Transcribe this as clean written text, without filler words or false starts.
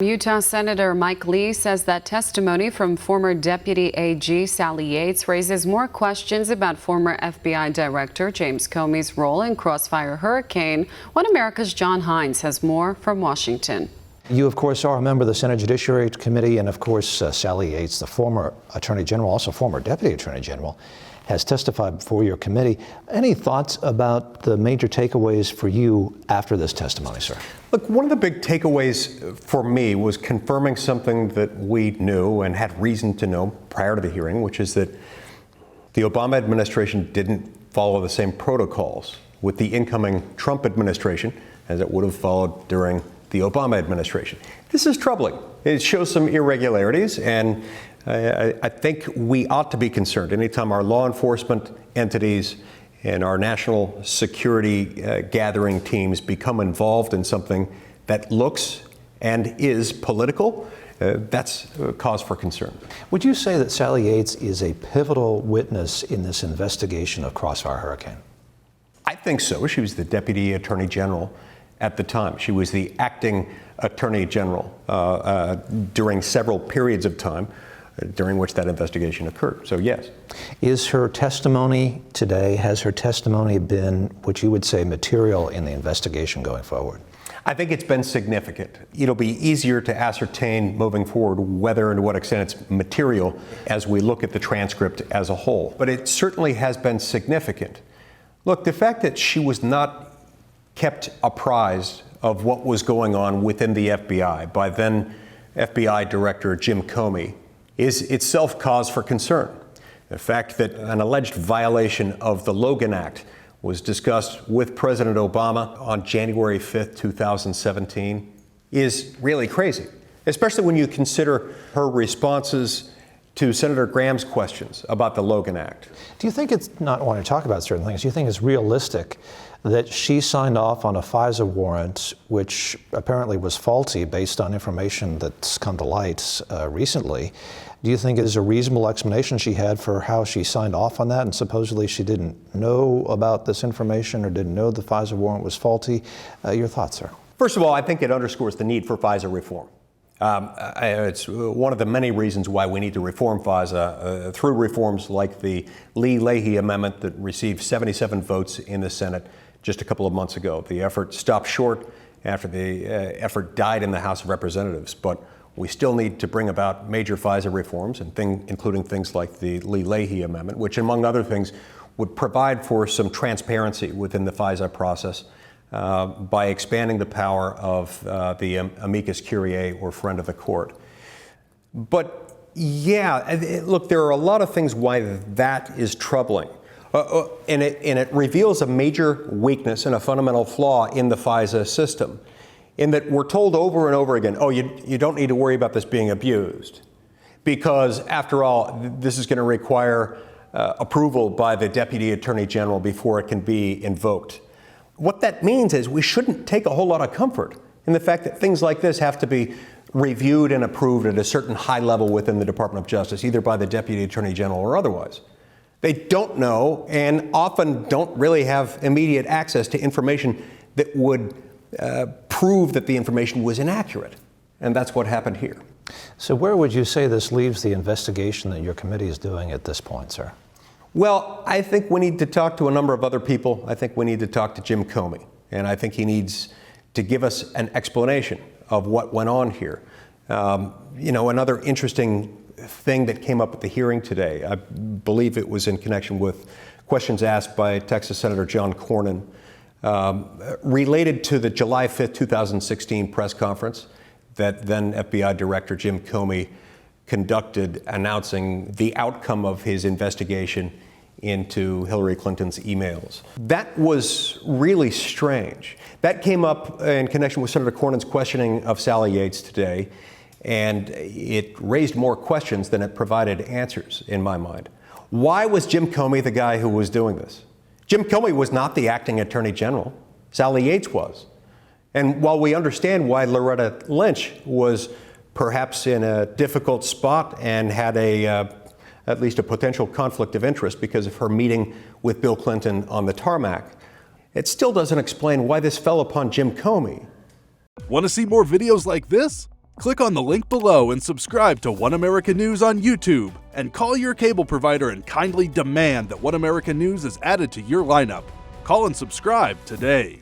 Utah Senator Mike Lee says that testimony from former Deputy AG Sally Yates raises more questions about former FBI Director James Comey's role in Crossfire Hurricane. One America's John Hines has more from Washington. You, of course, are a member of the Senate Judiciary Committee, and, of course, Sally Yates, the former Attorney General, also former Deputy Attorney General, has testified before your committee. Any thoughts about the major takeaways for you after this testimony, sir? Look, one of the big takeaways for me was confirming something that we knew and had reason to know prior to the hearing, which is that the Obama administration didn't follow the same protocols with the incoming Trump administration as it would have followed during the Obama administration. This is troubling. It shows some irregularities, and I think we ought to be concerned anytime our law enforcement entities and our national security gathering teams become involved in something that looks and is political. That's a cause for concern. Would you say that Sally Yates is a pivotal witness in this investigation of Crossfire Hurricane? I think so. She was the Deputy Attorney General at the time. She was the acting Attorney General during several periods of time during which that investigation occurred. So, yes. Is her testimony today, has her testimony been what you would say material in the investigation going forward? I think it's been significant. It'll be easier to ascertain moving forward whether and to what extent it's material as we look at the transcript as a whole. But it certainly has been significant. Look, the fact that she was not kept apprised of what was going on within the FBI by then FBI Director Jim Comey is itself cause for concern. The fact that an alleged violation of the Logan Act was discussed with President Obama on January 5th, 2017 is really crazy, especially when you consider her responses to Senator Graham's questions about the Logan Act. Do you think it's not wanting to talk about certain things? Do you think it's realistic that she signed off on a FISA warrant, which apparently was faulty based on information that's come to light recently? Do you think there's a reasonable explanation she had for how she signed off on that, and supposedly she didn't know about this information or didn't know the FISA warrant was faulty? Your thoughts, sir? First of all, I think it underscores the need for FISA reform. It's one of the many reasons why we need to reform FISA through reforms like the Lee-Leahy amendment that received 77 votes in the Senate just a couple of months ago. The effort stopped short after the effort died in the House of Representatives, but we still need to bring about major FISA reforms, including things like the Lee-Leahy amendment, which, among other things, would provide for some transparency within the FISA process by expanding the power of the amicus curiae, or friend of the court. But yeah, look, there are a lot of things why that is troubling. And it reveals a major weakness and a fundamental flaw in the FISA system, in that we're told over and over again, oh, you don't need to worry about this being abused, because after all, this is going to require approval by the Deputy Attorney General before it can be invoked. What that means is we shouldn't take a whole lot of comfort in the fact that things like this have to be reviewed and approved at a certain high level within the Department of Justice, either by the Deputy Attorney General or otherwise. They don't know and often don't really have immediate access to information that would prove that the information was inaccurate. And that's what happened here. So where would you say this leaves the investigation that your committee is doing at this point, sir? Well, I think we need to talk to a number of other people. I think we need to talk to Jim Comey. And I think he needs to give us an explanation of what went on here. Another interesting thing that came up at the hearing today, I believe it was in connection with questions asked by Texas Senator John Cornyn, related to the July 5th, 2016 press conference that then FBI Director Jim Comey conducted, announcing the outcome of his investigation into Hillary Clinton's emails. That was really strange. That came up in connection with Senator Cornyn's questioning of Sally Yates today, and it raised more questions than it provided answers, in my mind. Why was Jim Comey the guy who was doing this? Jim Comey was not the acting Attorney General. Sally Yates was. And while we understand why Loretta Lynch was perhaps in a difficult spot and had at least a potential conflict of interest because of her meeting with Bill Clinton on the tarmac, it still doesn't explain why this fell upon Jim Comey. Want to see more videos like this? Click on the link below and subscribe to One America News on YouTube, and call your cable provider and kindly demand that One America News is added to your lineup. Call and subscribe today.